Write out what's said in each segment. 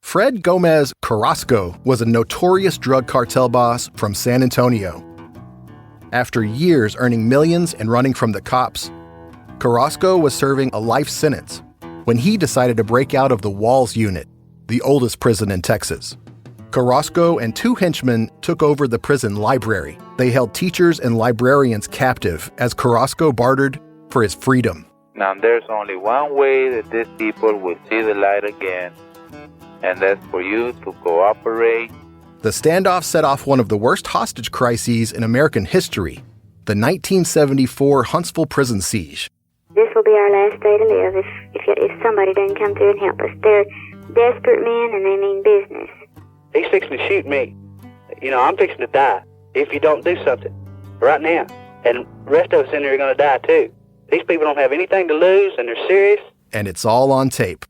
Fred Gomez Carrasco was a notorious drug cartel boss from San Antonio. After years earning millions and running from the cops, Carrasco was serving a life sentence when he decided to break out of the Walls Unit, the oldest prison in Texas. Carrasco and two henchmen took over the prison library. They held teachers and librarians captive as Carrasco bartered for his freedom. Now there's only one way that these people will see the light again, and that's for you to cooperate. The standoff set off one of the worst hostage crises in American history, the 1974 Huntsville prison siege. This will be our last day to live if somebody doesn't come through and help us. They're desperate men and they mean business. He's fixing to shoot me. I'm fixing to die if you don't do something right now. And the rest of us in there are going to die too. These people don't have anything to lose and they're serious. And it's all on tape.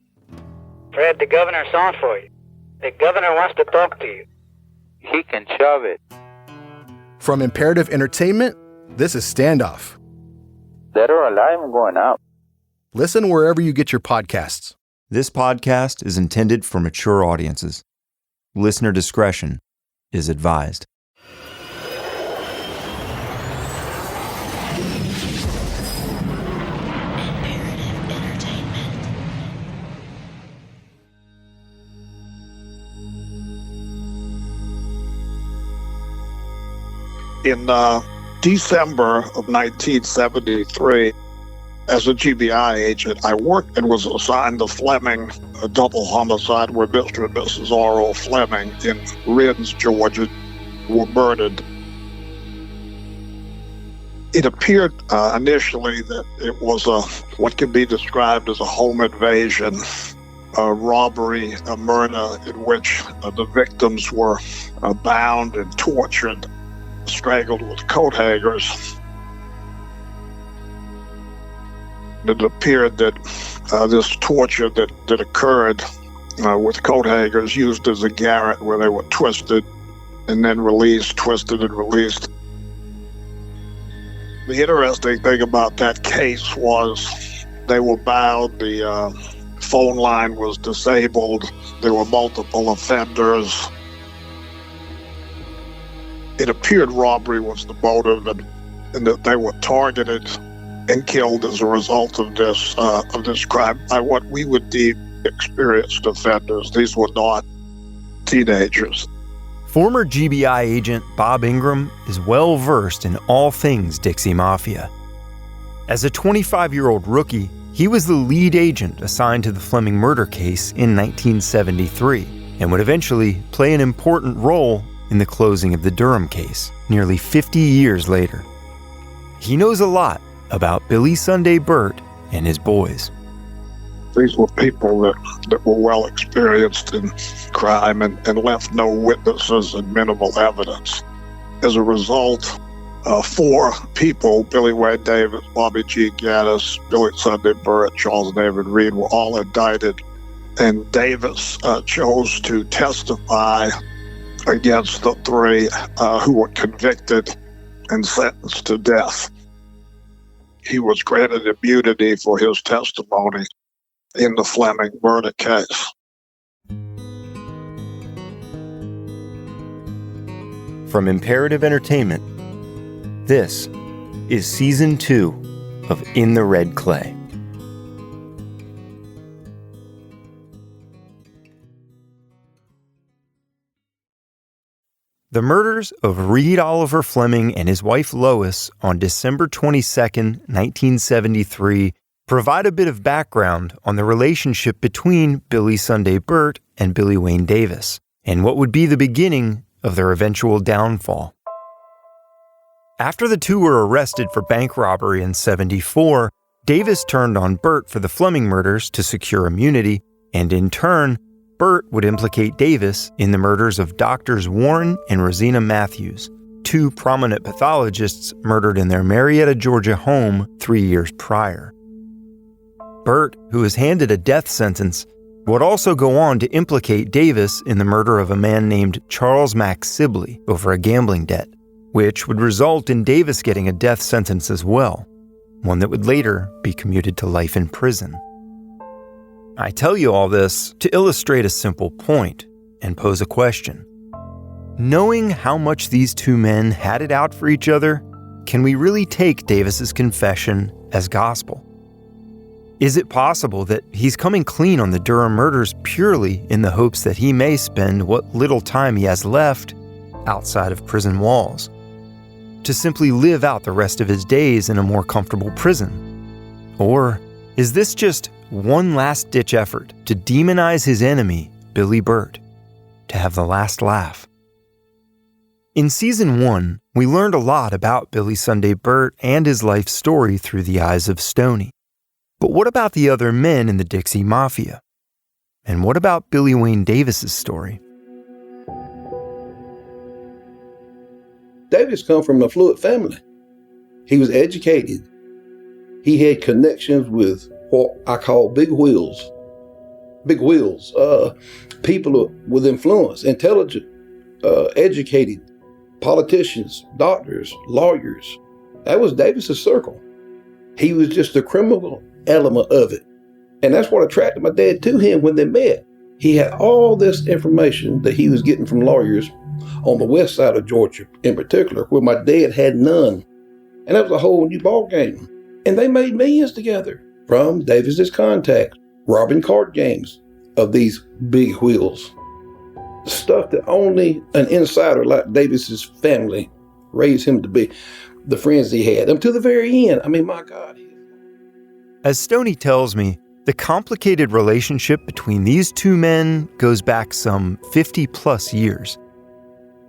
Fred, the governor's on for you. The governor wants to talk to you. He can shove it. From Imperative Entertainment, this is Standoff. Dead or alive, I'm going out. Listen wherever you get your podcasts. This podcast is intended for mature audiences. Listener discretion is advised. In December of 1973, as a GBI agent, I worked and was assigned to Fleming, a double homicide where Mr. and Mrs. R.O. Fleming in Rennes, Georgia, were murdered. It appeared initially that it was what can be described as a home invasion, a robbery, a murder in which the victims were bound and tortured, strangled with coat hangers. It appeared that this torture that occurred with coat hangers used as a garrote where they were twisted and then released, twisted and released. The interesting thing about that case was they were bound, the phone line was disabled, there were multiple offenders. It appeared robbery was the motive and that they were targeted and killed as a result of this crime by what we would deem experienced offenders. These were not teenagers. Former GBI agent Bob Ingram is well versed in all things Dixie Mafia. As a 25-year-old rookie, he was the lead agent assigned to the Fleming murder case in 1973 and would eventually play an important role in the closing of the Durham case nearly 50 years later. He knows a lot about Billy Sunday Burt and his boys. These were people that were well experienced in crime and left no witnesses and minimal evidence. As a result, 4 people, Billy Wayne Davis, Bobby G. Gaddis, Billy Sunday Burt, Charles David Reed, were all indicted. And Davis chose to testify against the 3 who were convicted and sentenced to death. He was granted immunity for his testimony in the Fleming murder case. From Imperative Entertainment, this is Season 2 of In the Red Clay. The murders of Reed Oliver Fleming and his wife Lois on December 22, 1973, provide a bit of background on the relationship between Billy Sunday Burt and Billy Wayne Davis, and what would be the beginning of their eventual downfall. After the two were arrested for bank robbery in '74, Davis turned on Burt for the Fleming murders to secure immunity, and in turn, Burt would implicate Davis in the murders of Doctors Warren and Rosina Matthews, 2 prominent pathologists murdered in their Marietta, Georgia home 3 years prior. Burt, who was handed a death sentence, would also go on to implicate Davis in the murder of a man named Charles Mack Sibley over a gambling debt, which would result in Davis getting a death sentence as well, one that would later be commuted to life in prison. I tell you all this to illustrate a simple point and pose a question. Knowing how much these two men had it out for each other, can we really take Davis's confession as gospel? Is it possible that he's coming clean on the Durham murders purely in the hopes that he may spend what little time he has left outside of prison walls, to simply live out the rest of his days in a more comfortable prison? Or is this just one last-ditch effort to demonize his enemy, Billy Burt, to have the last laugh? In Season 1, we learned a lot about Billy Sunday Burt and his life story through the eyes of Stoney. But what about the other men in the Dixie Mafia? And what about Billy Wayne Davis's story? Davis come from a fluid family. He was educated. He had connections with what I call big wheels. Big wheels. People with influence, intelligent, educated, politicians, doctors, lawyers. That was Davis's circle. He was just the criminal element of it. And that's what attracted my dad to him when they met. He had all this information that he was getting from lawyers on the west side of Georgia in particular, where my dad had none. And that was a whole new ball game. And they made millions together from Davis's contacts, robbing card games of these big wheels. Stuff that only an insider like Davis's family raised him to be, the friends he had, up to the very end. I mean, my God. As Stoney tells me, the complicated relationship between these two men goes back some 50-plus years.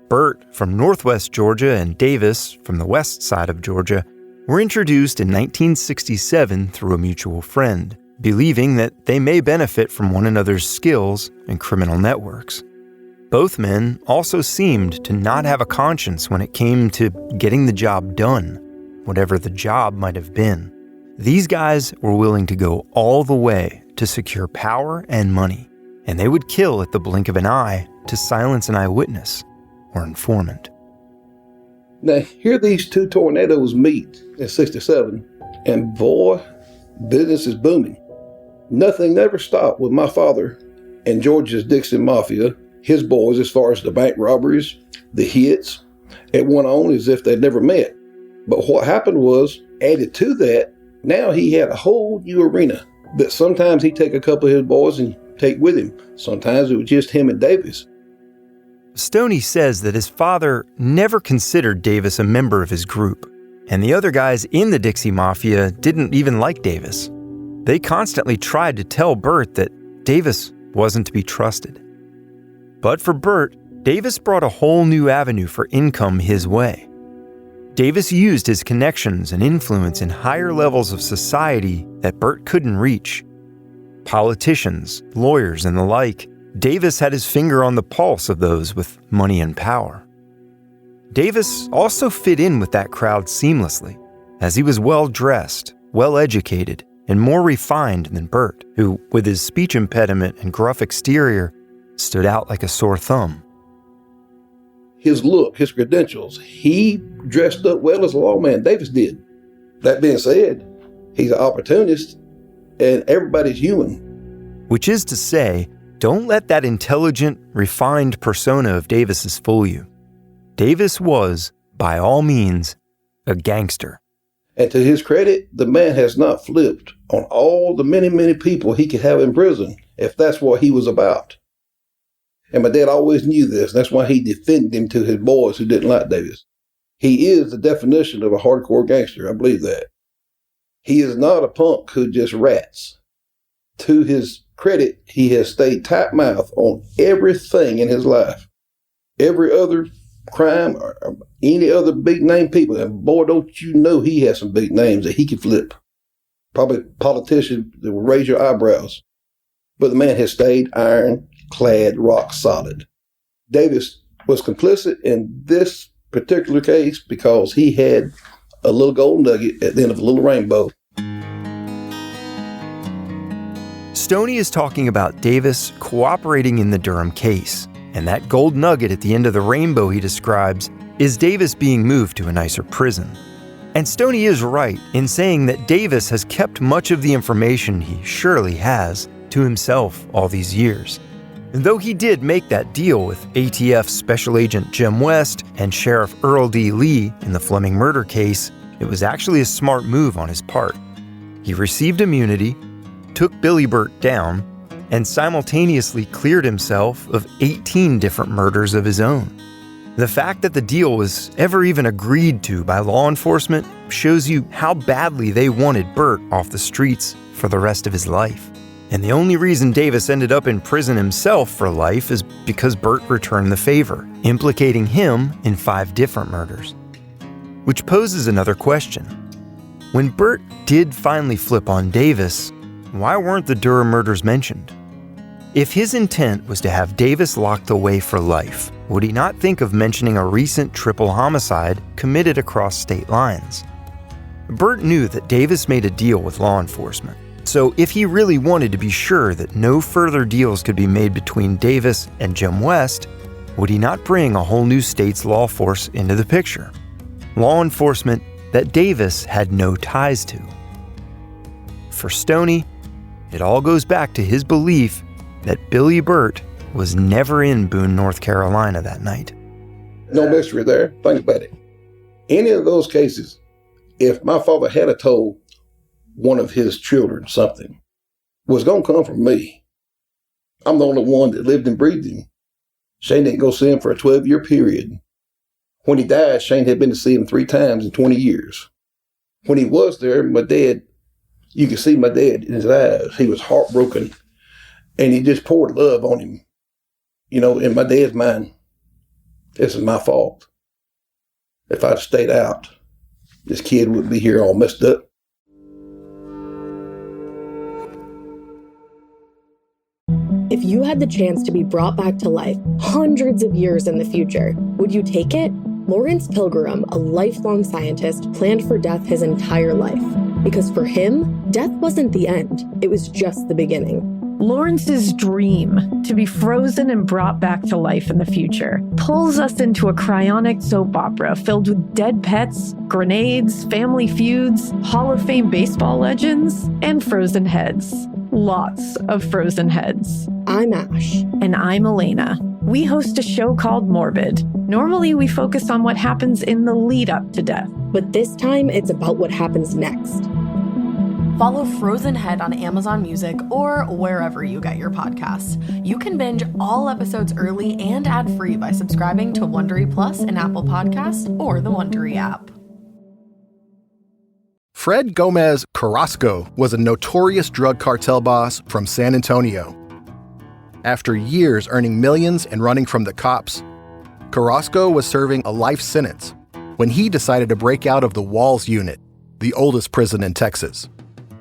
Burt from northwest Georgia and Davis from the west side of Georgia were introduced in 1967 through a mutual friend, believing that they may benefit from one another's skills and criminal networks. Both men also seemed to not have a conscience when it came to getting the job done, whatever the job might have been. These guys were willing to go all the way to secure power and money, and they would kill at the blink of an eye to silence an eyewitness or informant. Now, here these two tornadoes meet in 67, and boy, business is booming. Nothing never stopped with my father and Georgia's Dixie Mafia, his boys, as far as the bank robberies, the hits. It went on as if they'd never met. But what happened was, added to that, now he had a whole new arena that sometimes he'd take a couple of his boys and take with him. Sometimes it was just him and Davis. Stoney says that his father never considered Davis a member of his group, and the other guys in the Dixie Mafia didn't even like Davis. They constantly tried to tell Burt that Davis wasn't to be trusted. But for Burt, Davis brought a whole new avenue for income his way. Davis used his connections and influence in higher levels of society that Burt couldn't reach. Politicians, lawyers, and the like, Davis had his finger on the pulse of those with money and power. Davis also fit in with that crowd seamlessly, as he was well-dressed, well-educated, and more refined than Burt, who, with his speech impediment and gruff exterior, stood out like a sore thumb. His look, his credentials, he dressed up well as a lawman. Davis did. That being said, he's an opportunist, and everybody's human. Which is to say, don't let that intelligent, refined persona of Davis's fool you. Davis was, by all means, a gangster. And to his credit, the man has not flipped on all the many, many people he could have in prison if that's what he was about. And my dad always knew this. That's why he defended him to his boys who didn't like Davis. He is the definition of a hardcore gangster. I believe that. He is not a punk who just rats. To his credit, he has stayed tight-mouthed on everything in his life. Every other crime or any other big-name people. And boy, don't you know he has some big names that he can flip. Probably politicians that will raise your eyebrows. But the man has stayed ironclad, rock solid. Davis was complicit in this particular case because he had a little gold nugget at the end of a little rainbow. Stoney is talking about Davis cooperating in the Durham case, and that gold nugget at the end of the rainbow he describes is Davis being moved to a nicer prison. And Stoney is right in saying that Davis has kept much of the information he surely has to himself all these years. And though he did make that deal with ATF Special Agent Jim West and Sheriff Earl D. Lee in the Fleming murder case, it was actually a smart move on his part. He received immunity, took Billy Burt down, and simultaneously cleared himself of 18 different murders of his own. The fact that the deal was ever even agreed to by law enforcement shows you how badly they wanted Burt off the streets for the rest of his life. And the only reason Davis ended up in prison himself for life is because Burt returned the favor, implicating him in 5 different murders. Which poses another question. When Burt did finally flip on Davis, why weren't the Durham murders mentioned? If his intent was to have Davis locked away for life, would he not think of mentioning a recent triple homicide committed across state lines? Burt knew that Davis made a deal with law enforcement. So if he really wanted to be sure that no further deals could be made between Davis and Jim West, would he not bring a whole new state's law force into the picture? Law enforcement that Davis had no ties to. For Stoney, it all goes back to his belief that Billy Burt was never in Boone, North Carolina that night. No mystery there. Think about it. Any of those cases, if my father had told one of his children something, was going to come from me. I'm the only one that lived and breathed him. Shane didn't go see him for a 12-year period. When he died, Shane had been to see him 3 times in 20 years. When he was there, my dad, you could see my dad in his eyes. He was heartbroken, and he just poured love on him. You know, in my dad's mind, this is my fault. If I'd stayed out, this kid wouldn't be here all messed up. If you had the chance to be brought back to life hundreds of years in the future, would you take it? Lawrence Pilgrim, a lifelong scientist, planned for death his entire life. Because for him, death wasn't the end. It was just the beginning. Lawrence's dream to be frozen and brought back to life in the future pulls us into a cryonic soap opera filled with dead pets, grenades, family feuds, Hall of Fame baseball legends, and frozen heads. Lots of frozen heads. I'm Ash. And I'm Elena. We host a show called Morbid. Normally we focus on what happens in the lead up to death. But this time it's about what happens next. Follow Frozen Head on Amazon Music or wherever you get your podcasts. You can binge all episodes early and ad-free by subscribing to Wondery Plus in Apple Podcasts or the Wondery app. Fred Gomez Carrasco was a notorious drug cartel boss from San Antonio. After years earning millions and running from the cops, Carrasco was serving a life sentence when he decided to break out of the Walls Unit, the oldest prison in Texas.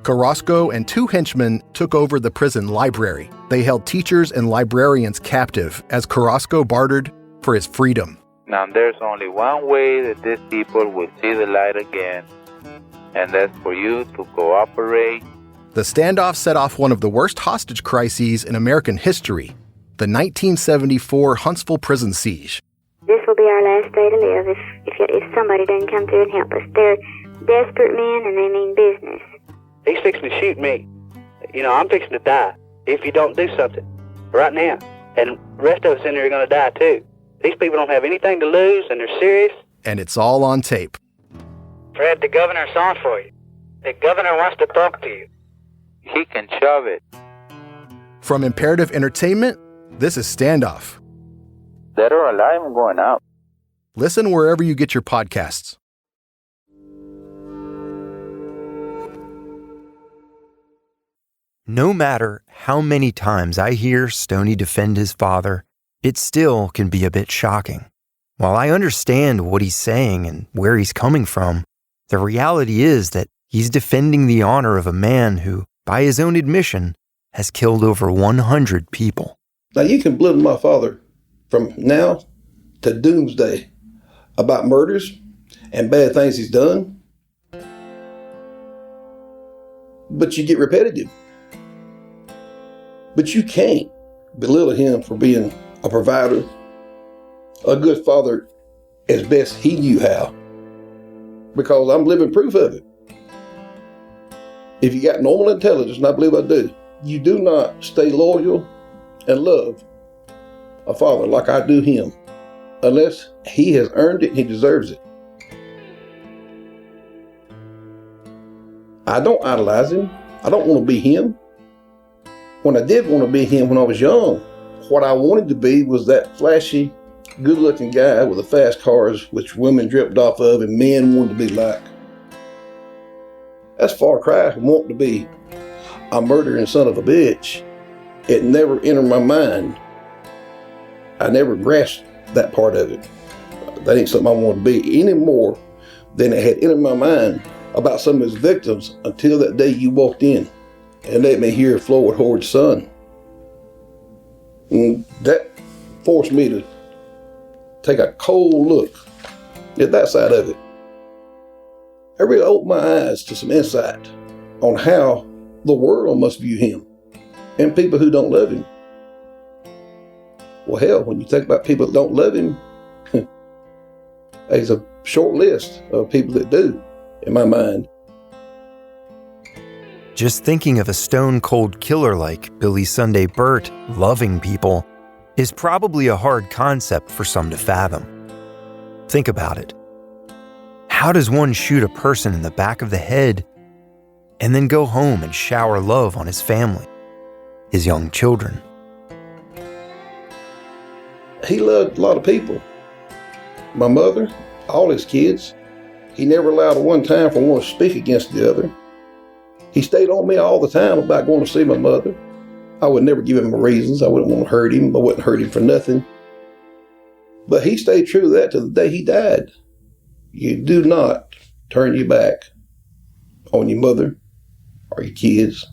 Carrasco and 2 henchmen took over the prison library. They held teachers and librarians captive as Carrasco bartered for his freedom. Now there's only one way that these people will see the light again, and that's for you to cooperate. The standoff set off one of the worst hostage crises in American history, the 1974 Huntsville prison siege. This will be our last day to live if somebody doesn't come through and help us. They're desperate men and they mean business. He's fixing to shoot me. You know, I'm fixing to die if you don't do something right now. And the rest of us in here are going to die too. These people don't have anything to lose and they're serious. And it's all on tape. Fred, the governor's on for you. The governor wants to talk to you. He can shove it. From Imperative Entertainment, this is Standoff. Dead or alive, I'm going out. Listen wherever you get your podcasts. No matter how many times I hear Stoney defend his father, it still can be a bit shocking. While I understand what he's saying and where he's coming from, the reality is that he's defending the honor of a man who, by his own admission, has killed over 100 people. Now you can blame my father from now to doomsday about murders and bad things he's done, but you get repetitive. But you can't belittle him for being a provider, a good father as best he knew how, because I'm living proof of it. If you got normal intelligence, and I believe I do, You do not stay loyal and love a father like I do him unless he has earned it and he deserves it. I don't idolize him. I don't want to be him. When I did want to be him when I was young, what I wanted to be was that flashy, good-looking guy with the fast cars which women dripped off of and men wanted to be like. That's far cry from wanting to be a murdering son of a bitch. It never entered my mind. I never grasped that part of it. That ain't something I want to be any more than it had entered my mind about some of his victims until that day you walked in and let me hear Floyd Hord's son. And that forced me to take a cold look at that side of it. I really opened my eyes to some insight on how the world must view him and people who don't love him. Well, hell, when you think about people that don't love him, there's a short list of people that do, in my mind. Just thinking of a stone-cold killer like Billy Sunday Burt loving people is probably a hard concept for some to fathom. Think about it. How does one shoot a person in the back of the head and then go home and shower love on his family, his young children? He loved a lot of people. My mother, all his kids. He never allowed one time for one to speak against the other. He stayed on me all the time about going to see my mother. I would never give him reasons. I wouldn't want to hurt him. I wouldn't hurt him for nothing. But he stayed true to that to the day he died. You do not turn your back on your mother or your kids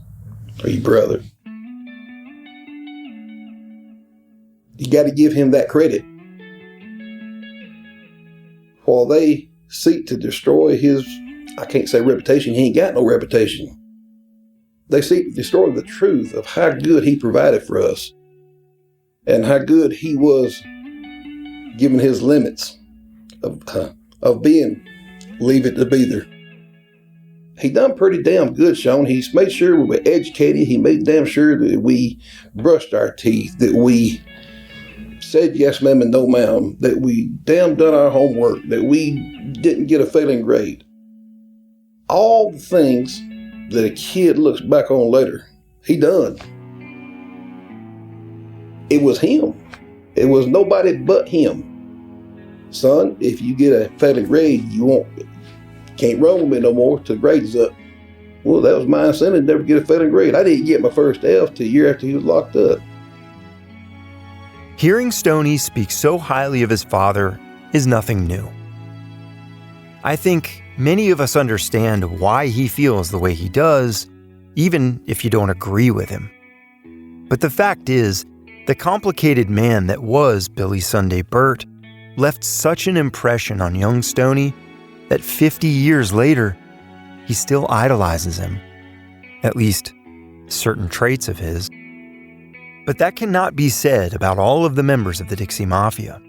or your brother. You got to give him that credit. While they seek to destroy his, I can't say reputation, he ain't got no reputation. They seek to destroy the truth of how good he provided for us and how good he was given his limits of being leave it to be there. He done pretty damn good, Sean. He's made sure we were educated. He made damn sure that we brushed our teeth, that we said yes ma'am and no ma'am, that we damn done our homework, that we didn't get a failing grade. All the things that a kid looks back on later, he done. It was him. It was nobody but him. Son, if you get a failing grade, you can't run with me no more till the grade is up. Well, that was my incentive, never get a failing grade. I didn't get my first F till a year after he was locked up. Hearing Stoney speak so highly of his father is nothing new. I think many of us understand why he feels the way he does, even if you don't agree with him. But the fact is, the complicated man that was Billy Sunday Burt left such an impression on young Stoney that 50 years later, he still idolizes him. At least, certain traits of his. But that cannot be said about all of the members of the Dixie Mafia.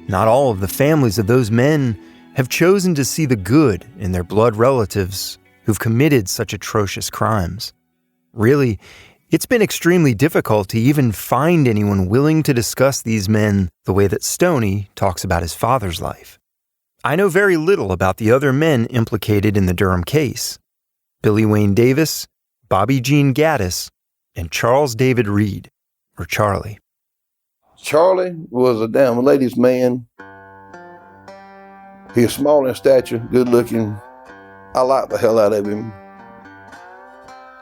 Not all of the families of those men have chosen to see the good in their blood relatives who've committed such atrocious crimes. Really, it's been extremely difficult to even find anyone willing to discuss these men the way that Stoney talks about his father's life. I know very little about the other men implicated in the Durham case: Billy Wayne Davis, Bobby Jean Gaddis, and Charles David Reed, or Charlie. Charlie was a damn ladies' man. He was small in stature, good looking. I liked the hell out of him.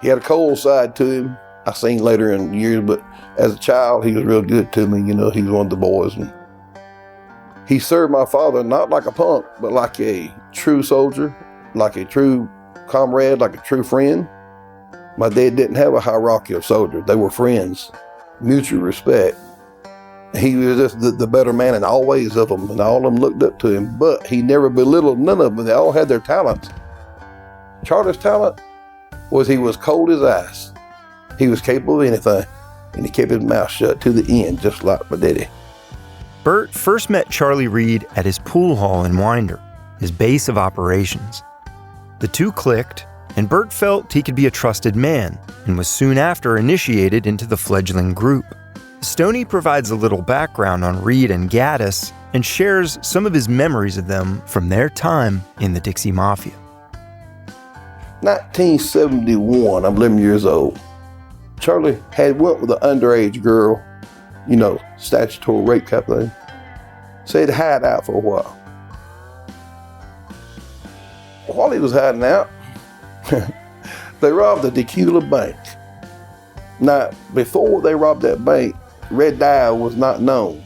He had a cold side to him, I seen later in years, but as a child, he was real good to me. You know, he was one of the boys. And he served my father not like a punk, but like a true soldier, like a true comrade, like a true friend. My dad didn't have a hierarchy of soldiers. They were friends, mutual respect. He was just the better man in all ways of them, and all of them looked up to him, but he never belittled none of them. They all had their talents. Charlie's talent was he was cold as ice. He was capable of anything, and he kept his mouth shut to the end, just like my daddy. Burt first met Charlie Reed at his pool hall in Winder, his base of operations. The two clicked, and Burt felt he could be a trusted man and was soon after initiated into the fledgling group. Stoney provides a little background on Reed and Gaddis and shares some of his memories of them from their time in the Dixie Mafia. 1971, I'm 11 years old. Charlie had went with an underage girl, statutory rape type thing. So he'd hide out for a while. While he was hiding out, they robbed the Tequila Bank. Now, before they robbed that bank, red dye was not known.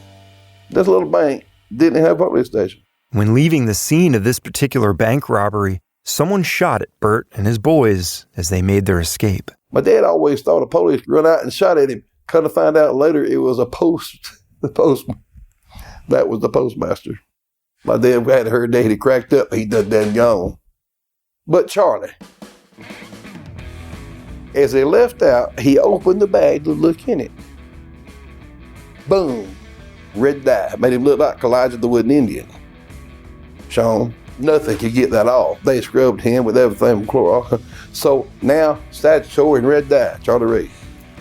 This little bank didn't have a police station. When leaving the scene of this particular bank robbery, someone shot at Burt and his boys as they made their escape. My dad always thought the police run out and shot at him. Come to find out later, it was the postman. That was the postmaster. My dad had heard that he cracked up. He done gone. But Charlie, as they left out, he opened the bag to look in it. Boom, red dye. Made him look like Elijah the Wooden Indian. Sean, nothing could get that off. They scrubbed him with everything from Clorox. So now, statutory and red dye, Charlie Reed.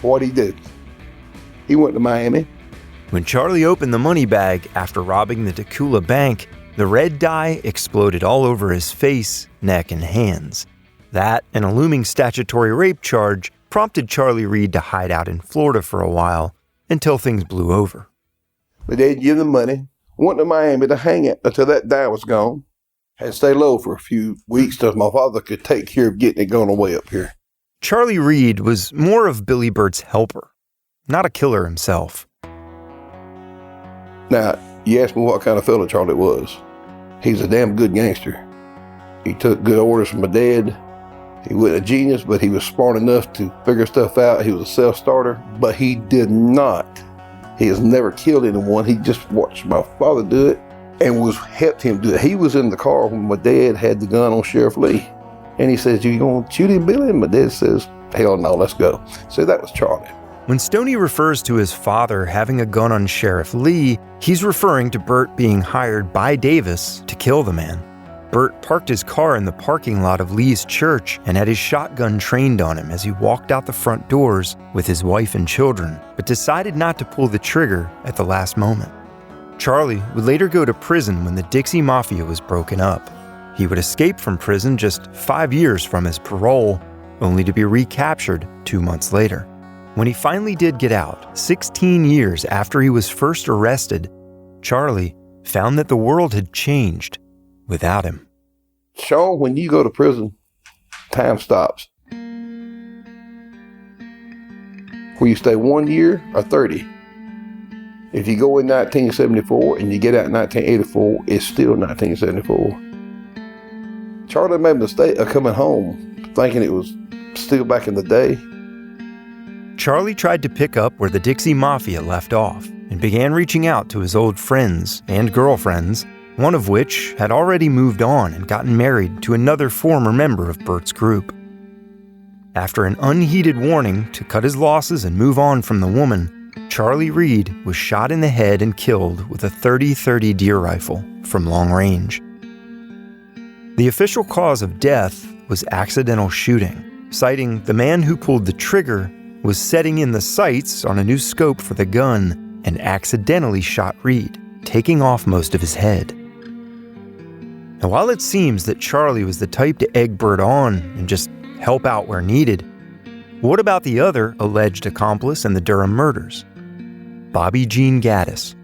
What'd he do? He went to Miami. When Charlie opened the money bag after robbing the Tequila Bank, the red dye exploded all over his face, neck, and hands. That and a looming statutory rape charge prompted Charlie Reed to hide out in Florida for a while until things blew over. But they'd give them money, went to Miami to hang out until that dye was gone. Had to stay low for a few weeks till my father could take care of getting it going away up here. Charlie Reed was more of Billy Burt's helper, not a killer himself. Now, you asked me what kind of fella Charlie was. He's a damn good gangster. He took good orders from my dad. He wasn't a genius, but he was smart enough to figure stuff out. He was a self-starter, but he did not. He has never killed anyone. He just watched my father do it and helped him do it. He was in the car when my dad had the gun on Sheriff Lee. And he says, "You gonna shoot him, Billy?" And my dad says, "Hell no, let's go." So that was Charlie. When Stoney refers to his father having a gun on Sheriff Lee, he's referring to Burt being hired by Davis to kill the man. Burt parked his car in the parking lot of Lee's church and had his shotgun trained on him as he walked out the front doors with his wife and children, but decided not to pull the trigger at the last moment. Charlie would later go to prison when the Dixie Mafia was broken up. He would escape from prison just 5 years from his parole, only to be recaptured 2 months later. When he finally did get out, 16 years after he was first arrested, Charlie found that the world had changed without him. Sean, when you go to prison, time stops. Will you stay 1 year or 30? If you go in 1974 and you get out in 1984, it's still 1974. Charlie made a mistake of coming home, thinking it was still back in the day. Charlie tried to pick up where the Dixie Mafia left off and began reaching out to his old friends and girlfriends, one of which had already moved on and gotten married to another former member of Burt's group. After an unheeded warning to cut his losses and move on from the woman, Charlie Reed was shot in the head and killed with a .30-30 deer rifle from long range. The official cause of death was accidental shooting, citing the man who pulled the trigger was setting in the sights on a new scope for the gun and accidentally shot Reed, taking off most of his head. Now, while it seems that Charlie was the type to egg Burt on and just help out where needed, what about the other alleged accomplice in the Durham murders? Bobby Gene Gaddis.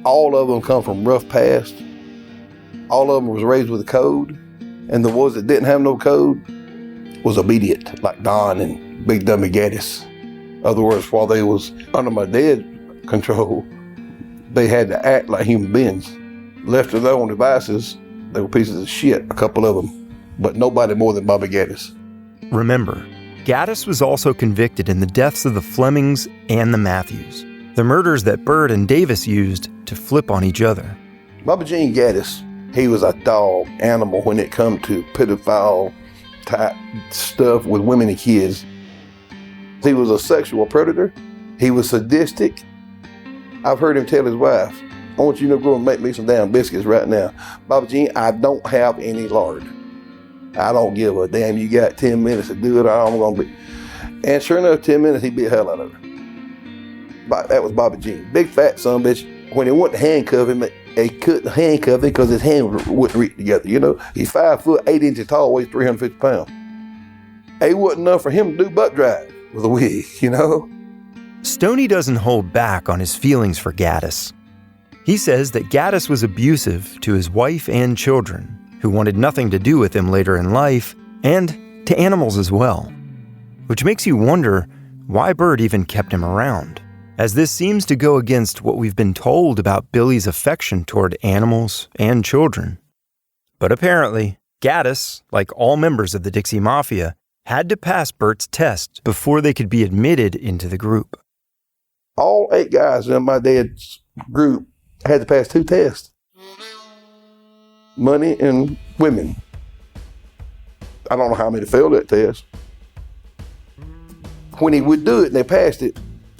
All of them come from rough past. All of them was raised with a code, and the ones that didn't have no code was obedient, like Don and Big Dummy Gaddis. In other words, while they was under my dad's control, they had to act like human beings. Left to their own devices, they were pieces of shit, a couple of them, but nobody more than Bobby Gaddis. Remember, Gaddis was also convicted in the deaths of the Flemings and the Matthews, the murders that Burt and Davis used to flip on each other. Bobby Gene Gaddis, he was a dog animal when it come to pedophile type stuff with women and kids. He was a sexual predator. He was sadistic. I've heard him tell his wife, "I want you to go and make me some damn biscuits right now. Bobby Gene, I don't have any lard. I don't give a damn. You got 10 minutes to do it. I'm going to be. And sure enough, 10 minutes, he beat the hell out of her. But that was Bobby Jean. Big fat son bitch. When they went to handcuff him, they couldn't handcuff him because his hands wouldn't reach together. You know, he's 5 foot 8 inches tall, weighs 350 pounds. It wasn't enough for him to do butt drive with a wig, you know? Stoney doesn't hold back on his feelings for Gaddis. He says that Gaddis was abusive to his wife and children, who wanted nothing to do with him later in life, and to animals as well. Which makes you wonder why Burt even kept him around, as this seems to go against what we've been told about Billy's affection toward animals and children. But apparently, Gaddis, like all members of the Dixie Mafia, had to pass Burt's test before they could be admitted into the group. All 8 guys in my dad's group had to pass 2 tests. Money and women. I don't know how many failed that test. When he would do it and they passed it,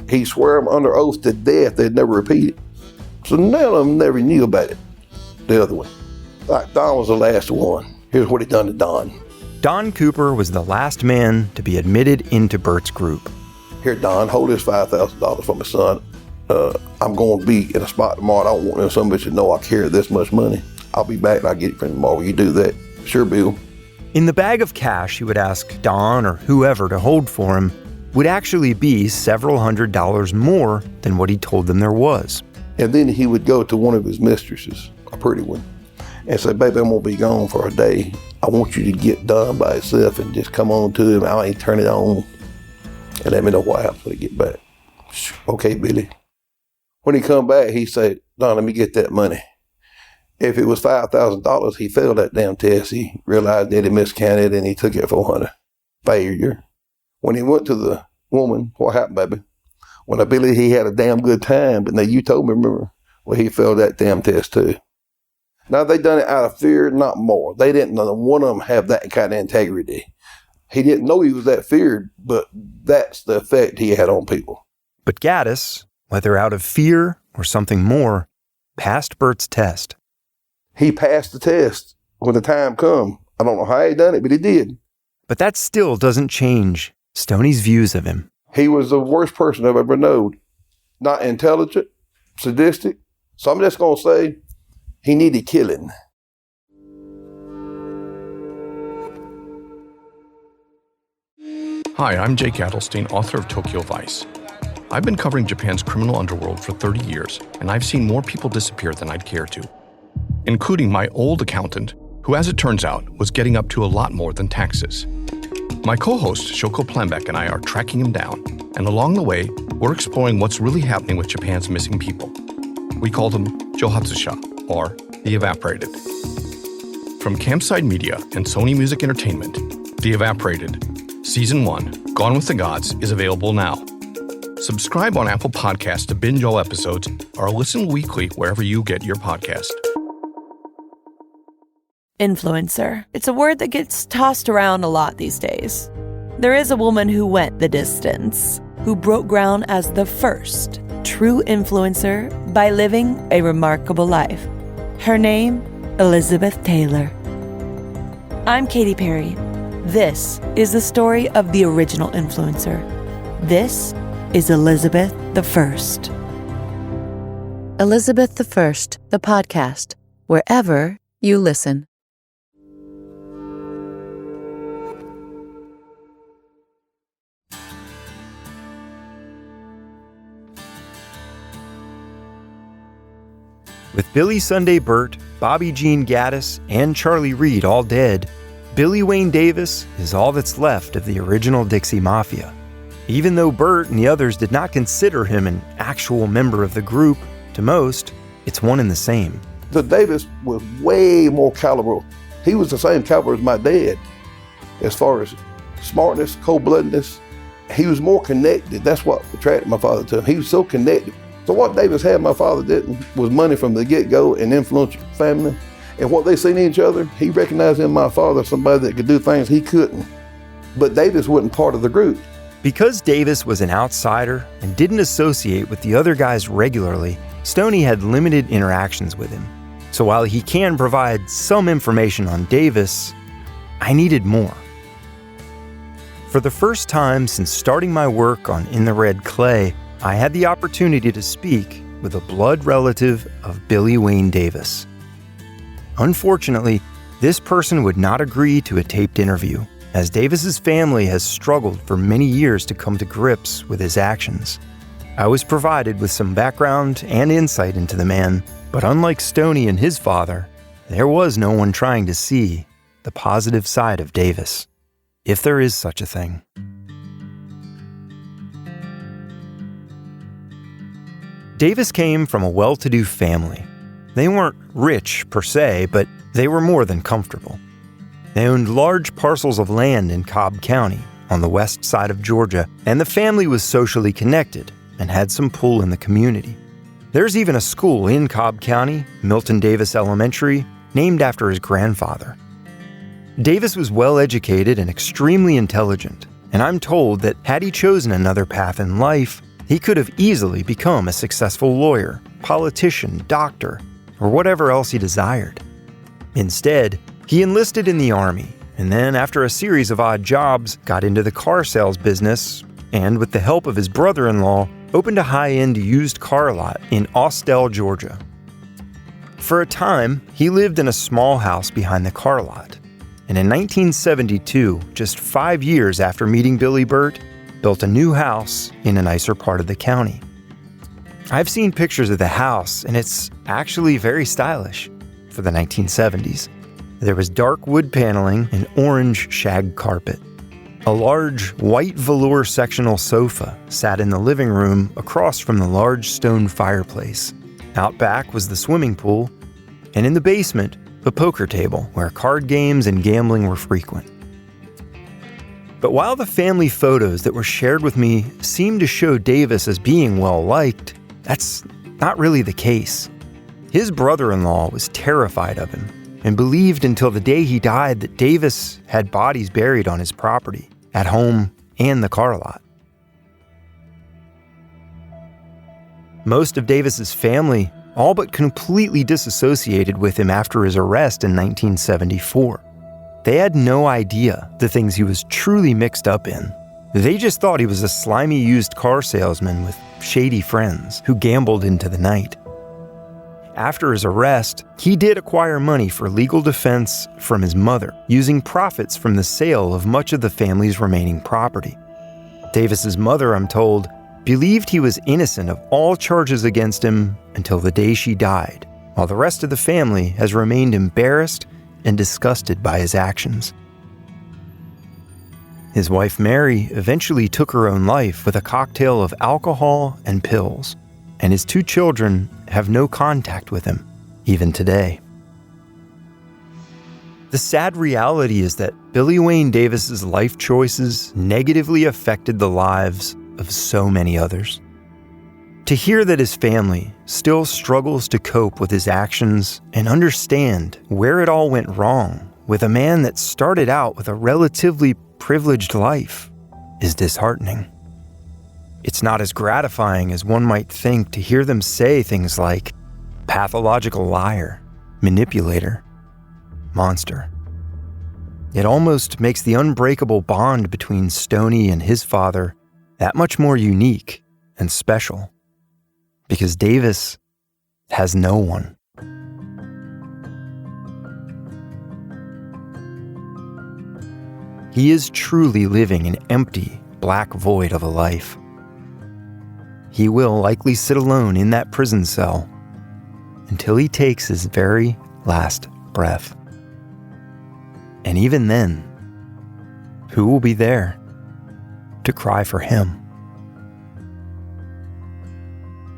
he'd swear them under oath to death they'd never repeat it. So none of them never knew about it, the other one. Like Don was the last one. Here's what he done to Don. Don Cooper was the last man to be admitted into Burt's group. Here, Don, hold this $5,000 for my son. I'm going to be in a spot tomorrow. I don't want somebody to know I carry this much money. I'll be back and I'll get it from tomorrow. Will you do that? Sure, Bill. In the bag of cash he would ask Don or whoever to hold for him would actually be several $100s more than what he told them there was. And then he would go to one of his mistresses, a pretty one, and say, baby, I'm going to be gone for a day. I want you to get done by itself and just come on to him. I ain't turn it on and let me know what happens when he get back. Okay, Billy. When he come back, he said, Don, let me get that money. If it was $5,000, he failed that damn test. He realized that he miscounted and he took it for 100. Failure. When he went to the woman, what happened, baby? When I believe he had a damn good time, but now you told me, remember, well, he failed that damn test too. Now, they done it out of fear, not more. They didn't, none of one of them have that kind of integrity. He didn't know he was that feared, but that's the effect he had on people. But Gaddis, whether out of fear or something more, passed Burt's test. He passed the test when the time come. I don't know how he done it, but he did. But that still doesn't change Stoney's views of him. He was the worst person I've ever known. Not intelligent, sadistic. So I'm just going to say he needed killing. Hi, I'm Jake Adelstein, author of Tokyo Vice. I've been covering Japan's criminal underworld for 30 years, and I've seen more people disappear than I'd care to, including my old accountant, who, as it turns out, was getting up to a lot more than taxes. My co-host, Shoko Plambeck, and I are tracking him down, and along the way, we're exploring what's really happening with Japan's missing people. We call them Johatsusha, or The Evaporated. From Campside Media and Sony Music Entertainment, The Evaporated, Season 1, Gone with the Gods, is available now. Subscribe on Apple Podcasts to binge all episodes, or listen weekly wherever you get your podcast. Influencer. It's a word that gets tossed around a lot these days. There is a woman who went the distance, who broke ground as the first true influencer by living a remarkable life. Her name, Elizabeth Taylor. I'm Katy Perry. This is the story of the original influencer. This is Elizabeth the First. Elizabeth the First, the podcast, wherever you listen. With Billy Sunday Burt, Bobby Jean Gaddis, and Charlie Reed all dead, Billy Wayne Davis is all that's left of the original Dixie Mafia. Even though Burt and the others did not consider him an actual member of the group, to most, it's one and the same. The Davis was way more caliber. He was the same caliber as my dad. As far as smartness, cold-bloodedness, he was more connected. That's what attracted my father to him. He was so connected. So what Davis had, my father didn't, was money from the get-go and influential family. And what they seen in each other, he recognized in my father somebody that could do things he couldn't. But Davis wasn't part of the group. Because Davis was an outsider and didn't associate with the other guys regularly, Stoney had limited interactions with him. So while he can provide some information on Davis, I needed more. For the first time since starting my work on In the Red Clay, I had the opportunity to speak with a blood relative of Billy Wayne Davis. Unfortunately, this person would not agree to a taped interview, as Davis's family has struggled for many years to come to grips with his actions. I was provided with some background and insight into the man, but unlike Stoney and his father, there was no one trying to see the positive side of Davis, if there is such a thing. Davis came from a well-to-do family. They weren't rich per se, but they were more than comfortable. They owned large parcels of land in Cobb County on the west side of Georgia, and the family was socially connected and had some pull in the community. There's even a school in Cobb County, Milton Davis Elementary, named after his grandfather. Davis was well-educated and extremely intelligent, and I'm told that had he chosen another path in life, he could have easily become a successful lawyer, politician, doctor, or whatever else he desired. Instead, he enlisted in the Army, and then after a series of odd jobs, got into the car sales business, and with the help of his brother-in-law, opened a high-end used car lot in Austell, Georgia. For a time, he lived in a small house behind the car lot, and in 1972, just 5 years after meeting Billy Burt, built a new house in a nicer part of the county. I've seen pictures of the house, and it's actually very stylish for the 1970s. There was dark wood paneling and orange shag carpet. A large white velour sectional sofa sat in the living room across from the large stone fireplace. Out back was the swimming pool, and in the basement, a poker table where card games and gambling were frequent. But while the family photos that were shared with me seemed to show Davis as being well-liked, that's not really the case. His brother-in-law was terrified of him and believed until the day he died that Davis had bodies buried on his property, at home and the car lot. Most of Davis's family all but completely disassociated with him after his arrest in 1974. They had no idea the things he was truly mixed up in. They just thought he was a slimy used car salesman with shady friends who gambled into the night. After his arrest, he did acquire money for legal defense from his mother, using profits from the sale of much of the family's remaining property. Davis's mother, I'm told, believed he was innocent of all charges against him until the day she died, while the rest of the family has remained embarrassed and disgusted by his actions. His wife Mary eventually took her own life with a cocktail of alcohol and pills, and his 2 children have no contact with him, even today. The sad reality is that Billy Wayne Davis's life choices negatively affected the lives of so many others. To hear that his family still struggles to cope with his actions and understand where it all went wrong with a man that started out with a relatively privileged life is disheartening. It's not as gratifying as one might think to hear them say things like pathological liar, manipulator, monster. It almost makes the unbreakable bond between Stoney and his father that much more unique and special, because Davis has no one. He is truly living an empty, black void of a life. He will likely sit alone in that prison cell until he takes his very last breath. And even then, who will be there to cry for him?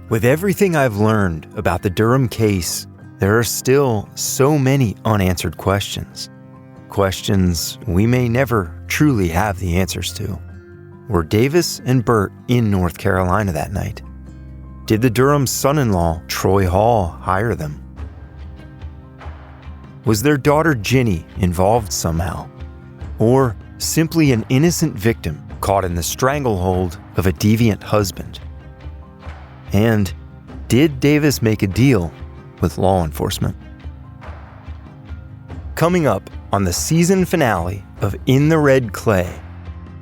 With everything I've learned about the Durham case, there are still so many unanswered questions. Questions we may never truly have the answers to. Were Davis and Burt in North Carolina that night? Did the Durham son-in-law, Troy Hall, hire them? Was their daughter Ginny involved somehow? Or simply an innocent victim caught in the stranglehold of a deviant husband? And did Davis make a deal with law enforcement? Coming up, on the season finale of In the Red Clay.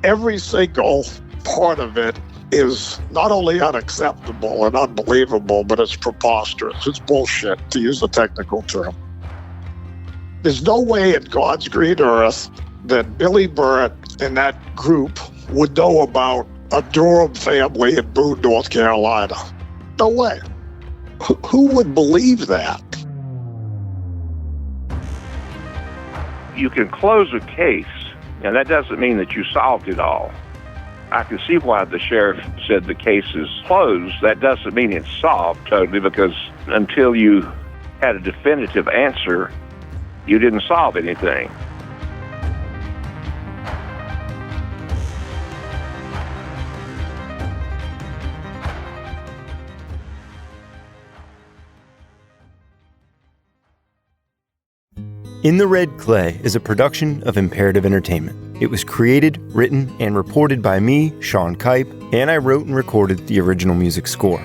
Every single part of it is not only unacceptable and unbelievable, but it's preposterous. It's bullshit, to use a technical term. There's no way in God's green earth that Billy Burritt and that group would know about a Durham family in Boone, North Carolina. No way. Who would believe that? You can close a case, and that doesn't mean that you solved it all. I can see why the sheriff said the case is closed. That doesn't mean it's solved totally, because until you had a definitive answer, you didn't solve anything. In the Red Clay is a production of Imperative Entertainment. It was created, written, and reported by me, Sean Kipe, and I wrote and recorded the original music score.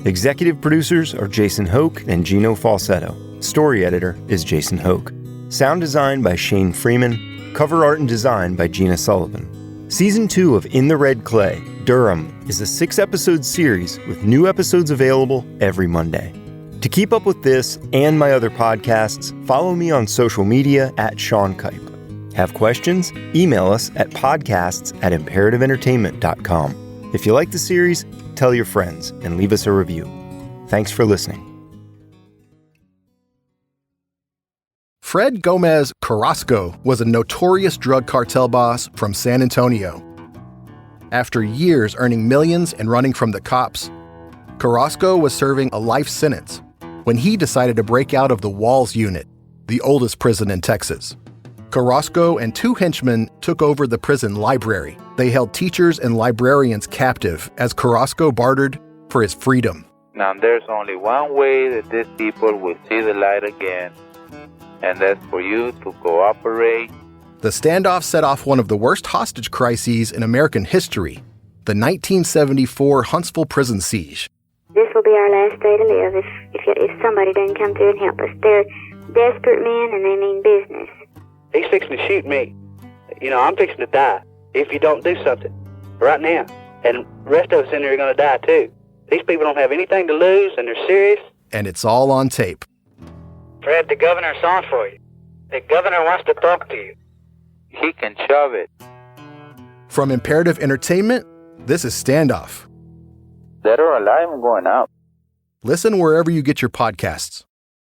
Executive producers are Jason Hoke and Gino Falsetto. Story editor is Jason Hoke. Sound design by Shane Freeman. Cover art and design by Gina Sullivan. Season 2 of In the Red Clay, Durham, is a 6-episode series with new episodes available every Monday. To keep up with this and my other podcasts, follow me on social media at Sean Kipe. Have questions? Email us at podcasts@imperativeentertainment.com. If you like the series, tell your friends and leave us a review. Thanks for listening. Fred Gomez Carrasco was a notorious drug cartel boss from San Antonio. After years earning millions and running from the cops, Carrasco was serving a life sentence when he decided to break out of the Walls Unit, the oldest prison in Texas. Carrasco and 2 henchmen took over the prison library. They held teachers and librarians captive as Carrasco bartered for his freedom. Now there's only one way that these people will see the light again, and that's for you to cooperate. The standoff set off one of the worst hostage crises in American history, the 1974 Huntsville prison siege. This will be our last day to live if somebody doesn't come through and help us. They're desperate men and they mean business. He's fixing to shoot me. You know, I'm fixing to die if you don't do something right now. And the rest of us in there are going to die too. These people don't have anything to lose and they're serious. And it's all on tape. Fred, the governor's on for you. The governor wants to talk to you. He can shove it. From Imperative Entertainment, this is Standoff. Dead or alive, I'm going out. Listen wherever you get your podcasts.